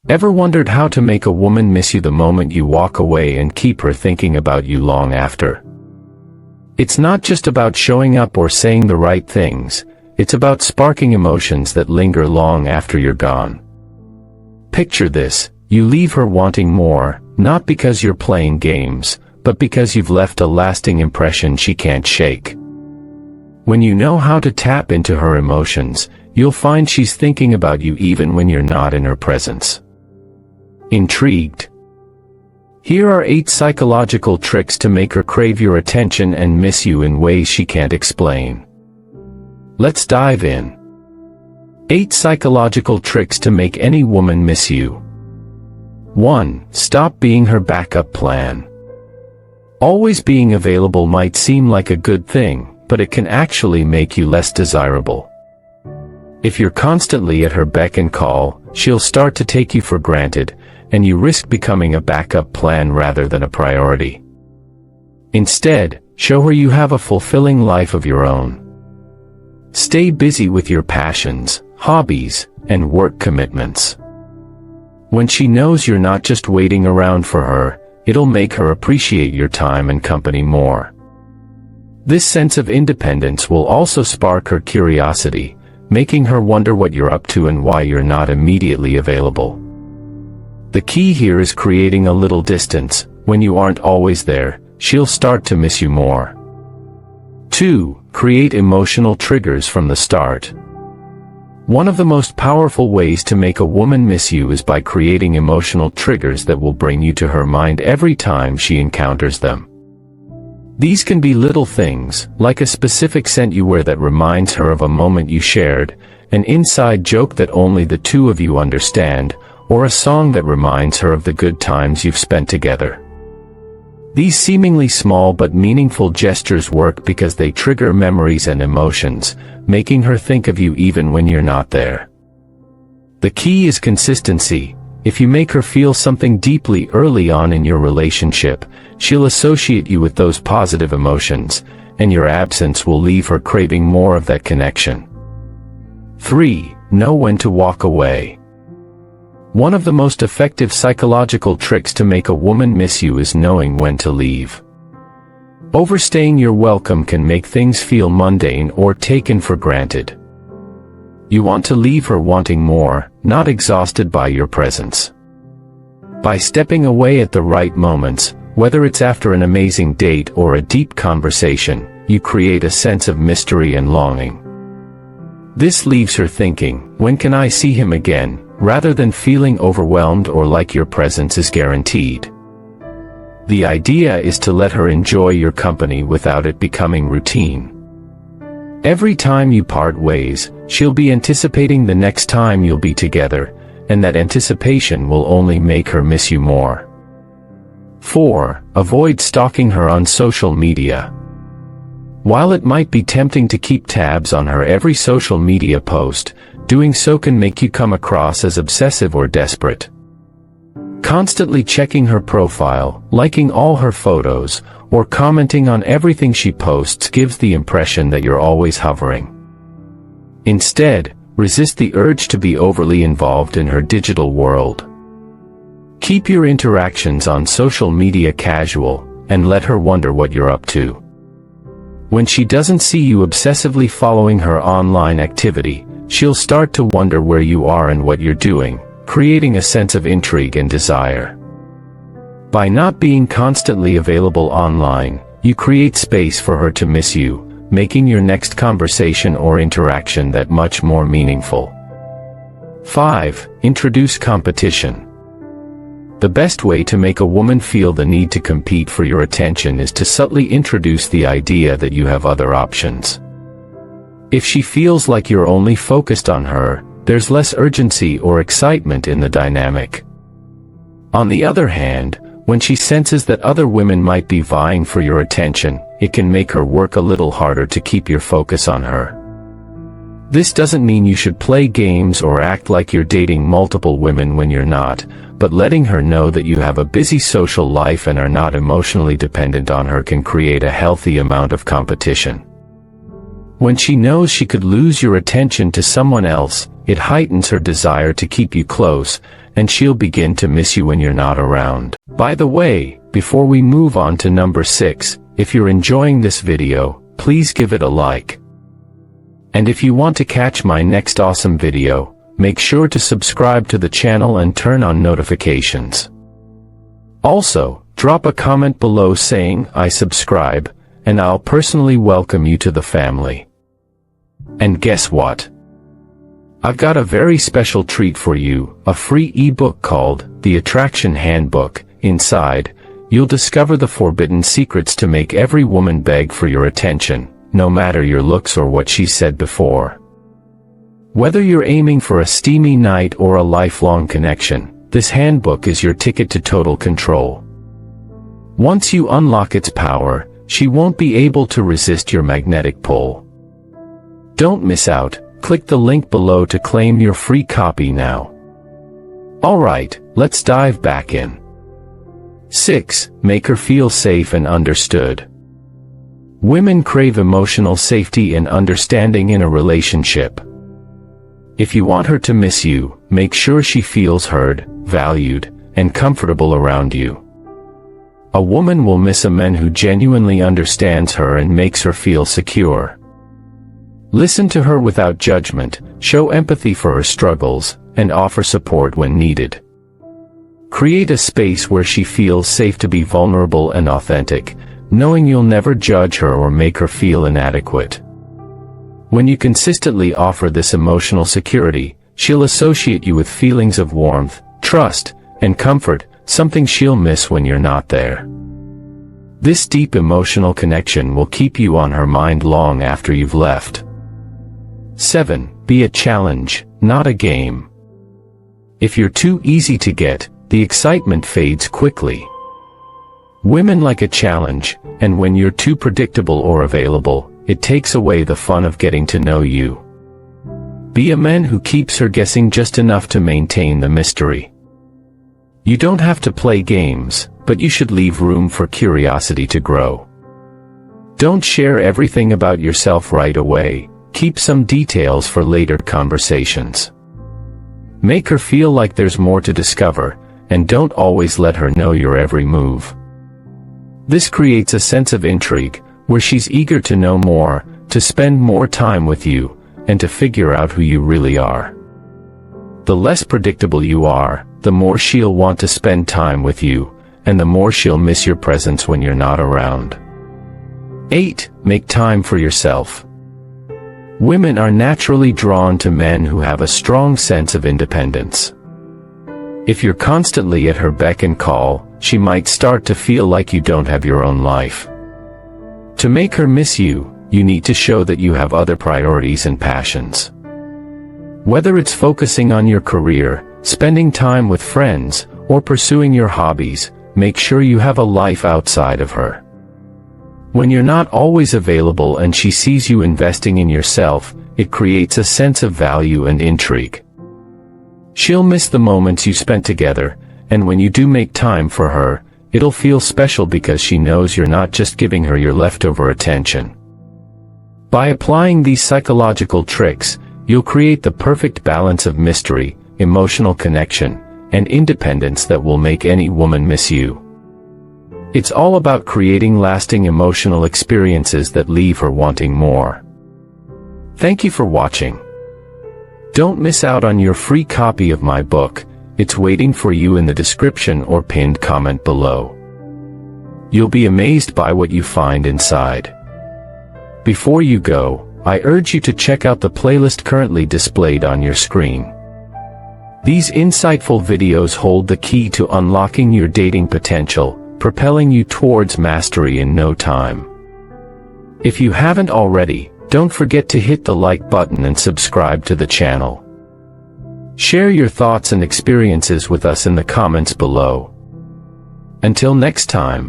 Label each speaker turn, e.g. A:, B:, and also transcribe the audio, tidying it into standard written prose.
A: Ever wondered how to make a woman miss you the moment you walk away and keep her thinking about you long after? It's not just about showing up or saying the right things, it's about sparking emotions that linger long after you're gone. Picture this, you leave her wanting more, not because you're playing games, but because you've left a lasting impression she can't shake. When you know how to tap into her emotions, you'll find she's thinking about you even when you're not in her presence. Intrigued? Here are 8 psychological tricks to make her crave your attention and miss you in ways she can't explain. Let's dive in. 8 psychological tricks to make any woman miss you. 1. Stop being her backup plan. Always being available might seem like a good thing, but it can actually make you less desirable. If you're constantly at her beck and call, she'll start to take you for granted, and you risk becoming a backup plan rather than a priority. Instead, show her you have a fulfilling life of your own. Stay busy with your passions, hobbies, and work commitments. When she knows you're not just waiting around for her, it'll make her appreciate your time and company more. This sense of independence will also spark her curiosity, making her wonder what you're up to and why you're not immediately available. The key here is creating a little distance. When you aren't always there, she'll start to miss you more. 2. Create emotional triggers from the start. One of the most powerful ways to make a woman miss you is by creating emotional triggers that will bring you to her mind every time she encounters them. These can be little things, like a specific scent you wear that reminds her of a moment you shared, an inside joke that only the two of you understand, or a song that reminds her of the good times you've spent together. These seemingly small but meaningful gestures work because they trigger memories and emotions, making her think of you even when you're not there. The key is consistency. If you make her feel something deeply early on in your relationship, she'll associate you with those positive emotions, and your absence will leave her craving more of that connection. 3. Know when to walk away. One of the most effective psychological tricks to make a woman miss you is knowing when to leave. Overstaying your welcome can make things feel mundane or taken for granted. You want to leave her wanting more, not exhausted by your presence. By stepping away at the right moments, whether it's after an amazing date or a deep conversation, you create a sense of mystery and longing. This leaves her thinking, when can I see him again, rather than feeling overwhelmed or like your presence is guaranteed. The idea is to let her enjoy your company without it becoming routine. Every time you part ways, she'll be anticipating the next time you'll be together, and that anticipation will only make her miss you more. 4. Avoid stalking her on social media. While it might be tempting to keep tabs on her every social media post, doing so can make you come across as obsessive or desperate. Constantly checking her profile, liking all her photos, or commenting on everything she posts gives the impression that you're always hovering. Instead, resist the urge to be overly involved in her digital world. Keep your interactions on social media casual, and let her wonder what you're up to. When she doesn't see you obsessively following her online activity, she'll start to wonder where you are and what you're doing, creating a sense of intrigue and desire. By not being constantly available online, you create space for her to miss you, making your next conversation or interaction that much more meaningful. 5. Introduce competition. The best way to make a woman feel the need to compete for your attention is to subtly introduce the idea that you have other options. If she feels like you're only focused on her, there's less urgency or excitement in the dynamic. On the other hand, when she senses that other women might be vying for your attention, it can make her work a little harder to keep your focus on her. This doesn't mean you should play games or act like you're dating multiple women when you're not, but letting her know that you have a busy social life and are not emotionally dependent on her can create a healthy amount of competition. When she knows she could lose your attention to someone else, it heightens her desire to keep you close, and she'll begin to miss you when you're not around. By the way, before we move on to number 6, if you're enjoying this video, please give it a like. And if you want to catch my next awesome video, make sure to subscribe to the channel and turn on notifications. Also, drop a comment below saying, "I subscribe," and I'll personally welcome you to the family. And guess what? I've got a very special treat for you, a free ebook called The Attraction Handbook. Inside, you'll discover the forbidden secrets to make every woman beg for your attention, no matter your looks or what she said before. Whether you're aiming for a steamy night or a lifelong connection, this handbook is your ticket to total control. Once you unlock its power, she won't be able to resist your magnetic pull. Don't miss out. Click the link below to claim your free copy now. Alright, let's dive back in. 6. Make her feel safe and understood. Women crave emotional safety and understanding in a relationship. If you want her to miss you, make sure she feels heard, valued, and comfortable around you. A woman will miss a man who genuinely understands her and makes her feel secure. Listen to her without judgment, show empathy for her struggles, and offer support when needed. Create a space where she feels safe to be vulnerable and authentic, knowing you'll never judge her or make her feel inadequate. When you consistently offer this emotional security, she'll associate you with feelings of warmth, trust, and comfort, something she'll miss when you're not there. This deep emotional connection will keep you on her mind long after you've left. 7. Be a challenge, not a game. If you're too easy to get, the excitement fades quickly. Women like a challenge, and when you're too predictable or available, it takes away the fun of getting to know you. Be a man who keeps her guessing just enough to maintain the mystery. You don't have to play games, but you should leave room for curiosity to grow. Don't share everything about yourself right away. Keep some details for later conversations. Make her feel like there's more to discover, and don't always let her know your every move. This creates a sense of intrigue, where she's eager to know more, to spend more time with you, and to figure out who you really are. The less predictable you are, the more she'll want to spend time with you, and the more she'll miss your presence when you're not around. 8. Make time for yourself. Women are naturally drawn to men who have a strong sense of independence. If you're constantly at her beck and call, she might start to feel like you don't have your own life. To make her miss you, you need to show that you have other priorities and passions. Whether it's focusing on your career, spending time with friends, or pursuing your hobbies, make sure you have a life outside of her. When you're not always available and she sees you investing in yourself, it creates a sense of value and intrigue. She'll miss the moments you spent together, and when you do make time for her, it'll feel special because she knows you're not just giving her your leftover attention. By applying these psychological tricks, you'll create the perfect balance of mystery, emotional connection, and independence that will make any woman miss you. It's all about creating lasting emotional experiences that leave her wanting more. Thank you for watching. Don't miss out on your free copy of my book. It's waiting for you in the description or pinned comment below. You'll be amazed by what you find inside. Before you go, I urge you to check out the playlist currently displayed on your screen. These insightful videos hold the key to unlocking your dating potential, propelling you towards mastery in no time. If you haven't already, don't forget to hit the like button and subscribe to the channel. Share your thoughts and experiences with us in the comments below. Until next time.